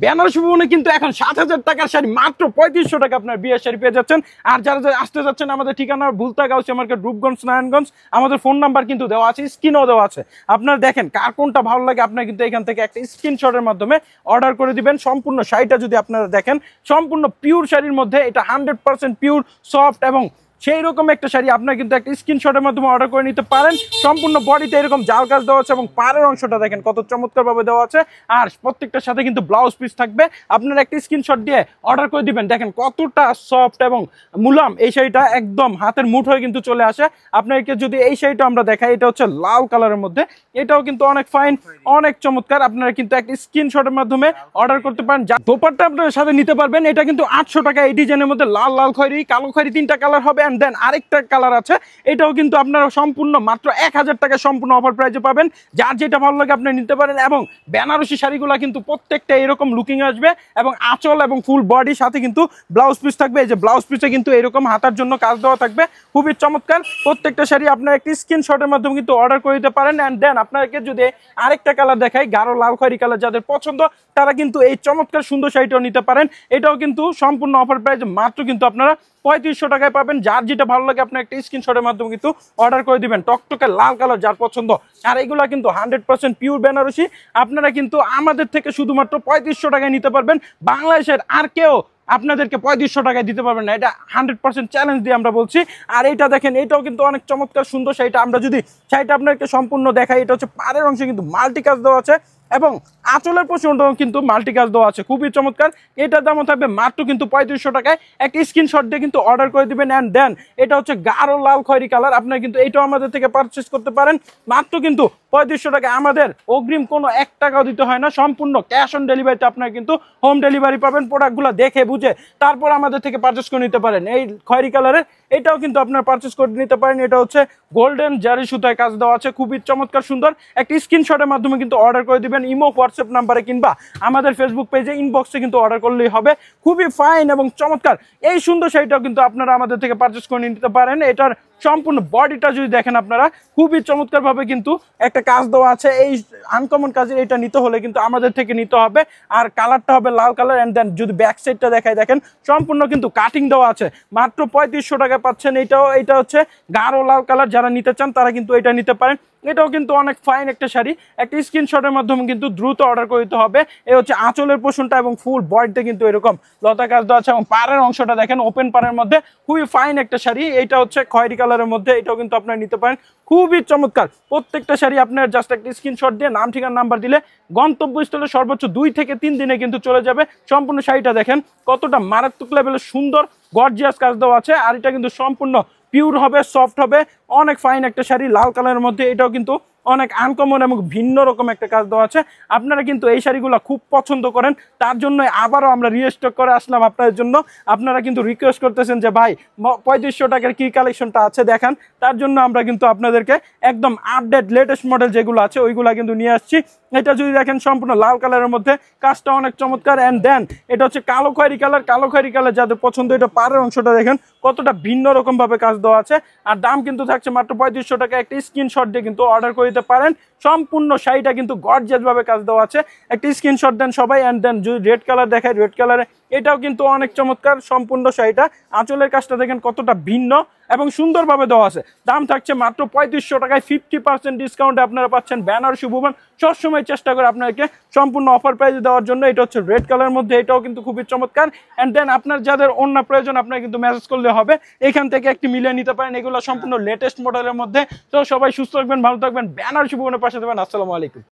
বেনারসি ভুবনে কিন্তু এখন ৭,০০০ টাকার শাড়ি মাত্র ৩৫০০ টাকা আপনার বিয়ের শাড়ি পেয়ে যাচ্ছেন। আর যারা আসতে যাচ্ছেন আমাদের ঠিকানা ভুলতা গাউসিয়া মার্কেট, রূপগঞ্জ, নারায়ণগঞ্জ। আমাদের ফোন নাম্বার কিন্তু দেওয়া আছে, স্ক্রিনও দেওয়া আছে। আপনারা দেখেন কার কোনটা ভালো লাগে, আপনারা কিন্তু এখান থেকে একটা স্ক্রিনশটের মাধ্যমে অর্ডার করে দিবেন। সম্পূর্ণ শাড়িটা যদি আপনারা দেখেন, সম্পূর্ণ পিওর শাড়ির মধ্যে এটা 100% পিওর, সফট এবং সেই রকম একটা শাড়ি আপনারা কিন্তু একটা স্ক্রিনশটের মাধ্যমে অর্ডার করে নিতে পারেন। সম্পূর্ণ বডিতে এরকম জাল কাজ দেওয়া আছে এবং পাড়ের অংশটা দেখেন কত চমৎকারভাবে দেওয়া আছে। আর প্রত্যেকটার সাথে কিন্তু ব্লাউজ পিস থাকবে। আপনারা একটা স্ক্রিনশট দিয়ে অর্ডার করে দিবেন। দেখেন কতটা সফট এবং মুলাম এই শাড়িটা, একদম হাতের মুঠ হয়ে কিন্তু চলে আসে। আপনাদেরকে যদি এই শাড়িটা আমরা দেখাই, এটা হচ্ছে লাল কালারের মধ্যে, এটাও কিন্তু অনেক ফাইন, অনেক চমৎকার। আপনারা কিন্তু একটা স্ক্রিনশটের মাধ্যমে অর্ডার করতে পারেন। দোপাট্টা আপনার সাথে নিতে পারবেন। এটা কিন্তু ৮০০ টাকা। এই ডিজাইনের মধ্যে লাল, লাল খয়েরি, কালো খয়েরি, ৩টা কালার হবে। এন্ড দেন আরেকটা কালার আছে, এটাও কিন্তু আপনারা সম্পূর্ণ মাত্র ১,০০০ টাকা সম্পূর্ণ অফার প্রাইসে পাবেন। যার যেটা ভালো লাগে আপনি নিতে পারেন। এবং বেনারসি শাড়িগুলো কিন্তু প্রত্যেকটা এরকম লুকিং আসবে এবং আঁচল এবং ফুল বডির সাথে কিন্তু ব্লাউজ পিস থাকবে। এই যে ব্লাউজ পিসে কিন্তু এরকম হাতার জন্য কাজ দেওয়া থাকবে, খুবই চমৎকার। প্রত্যেকটা শাড়ি আপনারা একটি স্ক্রিনশটের মাধ্যমে কিন্তু অর্ডার করে দিতে পারেন। এন্ড দেন আপনাকে যদি আরেকটা কালার দেখাই, গাঢ় লাল খয়েরি কালার, যাদের পছন্দ তারা কিন্তু এই চমৎকার সুন্দর শাড়িটাও নিতে পারেন। এটাও কিন্তু সম্পূর্ণ অফার প্রাইস, মাত্র কিন্তু আপনারা ৩৫০০ টাকায় পাবেন। যার যেটা ভালো লাগে আপনি একটা স্ক্রিনশটের মাধ্যমে কিন্তু অর্ডার করে দিবেন। টকটকে লাল কালার যার পছন্দ। আর এগুলা কিন্তু 100% পিওর বেনারসি। আপনারা কিন্তু আমাদের থেকে শুধুমাত্র ৩৫০০ টাকায় নিতে পারবেন। বাংলাদেশের আর কেউ আপনাদেরকে ৩৫০০ টাকায় দিতে পারবেন না, এটা 100% চ্যালেঞ্জ দিয়ে আমরা বলছি। আর এইটা দেখেন, এটাও কিন্তু অনেক চমৎকার সুন্দর শাড়িটা। আমরা যদি শাড়িটা আপনাকে সম্পূর্ণ দেখাই, এটা হচ্ছে পাড়ের অংশে কিন্তু মাল্টি কাজ দেওয়া আছে এবং আঁচলের পোর্শনটাও কিন্তু মাল্টি কাজ দেওয়া আছে, খুবই চমৎকার। এটার দামও থাকবে মাত্র কিন্তু ৩৫০০ টাকায়। একটা স্ক্রিনশট দিয়ে কিন্তু অর্ডার করে দিবেন। অ্যান্ড দেন এটা হচ্ছে গাঢ় লাল খয়েরি কালার। আপনারা কিন্তু এটাও আমাদের থেকে পারচেস করতে পারেন মাত্র কিন্তু ৩৫০০ টাকা। আমাদের অগ্রিম কোনো ১ টাকাও দিতে হয় না, সম্পূর্ণ ক্যাশ অন ডেলিভারিতে আপনারা কিন্তু হোম ডেলিভারি পাবেন। প্রোডাক্টগুলো দেখে বুঝে তারপর আমাদের থেকে পারচেস করে নিতে পারেন। এই খয়েরি কালারের এটাও কিন্তু আপনারা পারচেস করে নিতে পারেন। এটা হচ্ছে গোল্ডেন জারি সুতায় কাজ দেওয়া আছে, খুবই চমৎকার সুন্দর। একটা স্ক্রিনশটের মাধ্যমে কিন্তু অর্ডার করে দিবেন ইমো, হোয়াটসঅ্যাপ নাম্বারে কিংবা আমাদের ফেসবুক পেজে ইনবক্সে কিন্তু অর্ডার করলেই হবে। খুবই ফাইন এবং চমৎকার এই সুন্দর শাড়িটাও কিন্তু আপনারা আমাদের থেকে পারচেস করে নিতে পারেন। এটার সম্পূর্ণ বডিটা যদি দেখেন আপনারা, খুবই চমৎকারভাবে কিন্তু একটা কাজ দেওয়া আছে। এই আনকমন কাজের এটা নিতে হলে কিন্তু আমাদের থেকে নিতে হবে। আর কালারটা হবে লাল কালার। অ্যান্ড দেন যদি ব্যাক সাইডটা দেখায়, দেখেন সম্পূর্ণ কিন্তু কাটিং দেওয়া আছে। মাত্র ৩৫০০ টাকায় পাচ্ছেন। এটা হচ্ছে গাঢ় লাল কালার। যারা নিতে চান তারা কিন্তু এটা নিতে পারেন। এটাও কিন্তু অনেক ফাইন একটা শাড়ি। একটা স্ক্রিনশটের মাধ্যমে কিন্তু দ্রুত অর্ডার করে দিতে হবে। এ হচ্ছে আঁচলের পোর্শনটা এবং ফুল বডিতে কিন্তু এরকম লতা কাজ দেওয়া আছে এবং পাড়ের অংশটা দেখেন ওপেন পাড়ের মধ্যে, খুবই ফাইন একটা শাড়ি। এটা হচ্ছে খয়েরি কালারের মধ্যে, এটাও কিন্তু আপনারা নিতে পারেন, খুবই চমৎকার। প্রত্যেকটা শাড়ি আপনার জাস্ট একটা স্ক্রিনশট দিয়ে নাম, ঠিকানা, নাম্বার দিলে গন্তব্যস্থলে সর্বোচ্চ 2 থেকে 3 দিনে কিন্তু চলে যাবে। সম্পূর্ণ শাড়িটা দেখেন কতটা মারাত্মক লেভেলের সুন্দর গর্জিয়াস কাজ দেওয়া আছে। আর এটা কিন্তু সম্পূর্ণ পিওর হবে, সফট হবে, অনেক ফাইন একটা শাড়ি লাল কালারের মধ্যে। এটাও কিন্তু অনেক আনকমন এবং ভিন্ন রকম একটা কাজ দেওয়া আছে। আপনারা কিন্তু এই শাড়িগুলো খুব পছন্দ করেন, তার জন্য আবারও আমরা রিস্টক করে আসলাম আপনাদের জন্য। আপনারা কিন্তু রিকোয়েস্ট করতেছেন যে ভাই ৩৫০০ টাকার কি কালেকশনটা আছে দেখান, তার জন্য আমরা কিন্তু আপনাদেরকে একদম আপডেট লেটেস্ট মডেল যেগুলো আছে ওইগুলো কিন্তু নিয়ে আসছি। এটা যদি দেখেন সম্পূর্ণ লাল কালারের মধ্যে, কাজটা অনেক চমৎকার। অ্যান্ড দেন এটা হচ্ছে কালো খয়েরি কালার। কালো খয়েরি কালার যাদের পছন্দ, এটা পাড়ের অংশটা দেখেন কতটা ভিন্ন রকম ভাবে কাজ দেওয়া আছে। আর দাম কিন্তু থাকছে মাত্র ৩৫০০ টাকা। একটা স্ক্রিনশট দিয়ে কিন্তু অর্ডার করে দিতে পারেন। সম্পূর্ণ শাড়িটা কিন্তু গর্জিয়াস ভাবে কাজ দেওয়া আছে। একটা স্ক্রিনশট দেন সবাই। অ্যান্ড দেন যদি রেড কালার দেখায়, রেড কালারে এটাও কিন্তু অনেক চমৎকার সম্পূর্ণ শাড়িটা। আঁচলের কাজটা দেখেন কতটা ভিন্ন এবং সুন্দরভাবে দেওয়া আছে। দাম থাকছে মাত্র ৩৫০০ টাকায়। 50% ডিসকাউন্টে আপনারা পাচ্ছেন বেনারসি ভুবন। সবসময় চেষ্টা করে আপনাদেরকে সম্পূর্ণ অফার প্রাইসে দেওয়ার জন্য। এটা হচ্ছে রেড কালারের মধ্যে, এটাও কিন্তু খুবই চমৎকার। অ্যান্ড দেন আপনার যাদের অন্য প্রয়োজন আপনারা কিন্তু মেসেজ করলে হবে, এখান থেকে একটি মিলিয়ে নিতে পারেন। এগুলো সম্পূর্ণ লেটেস্ট মডেলের মধ্যে। তো সবাই সুস্থ থাকবেন, ভালো থাকবেন, বেনারসি ভুবনের পাশে থাকবেন। আসসালামু আলাইকুম।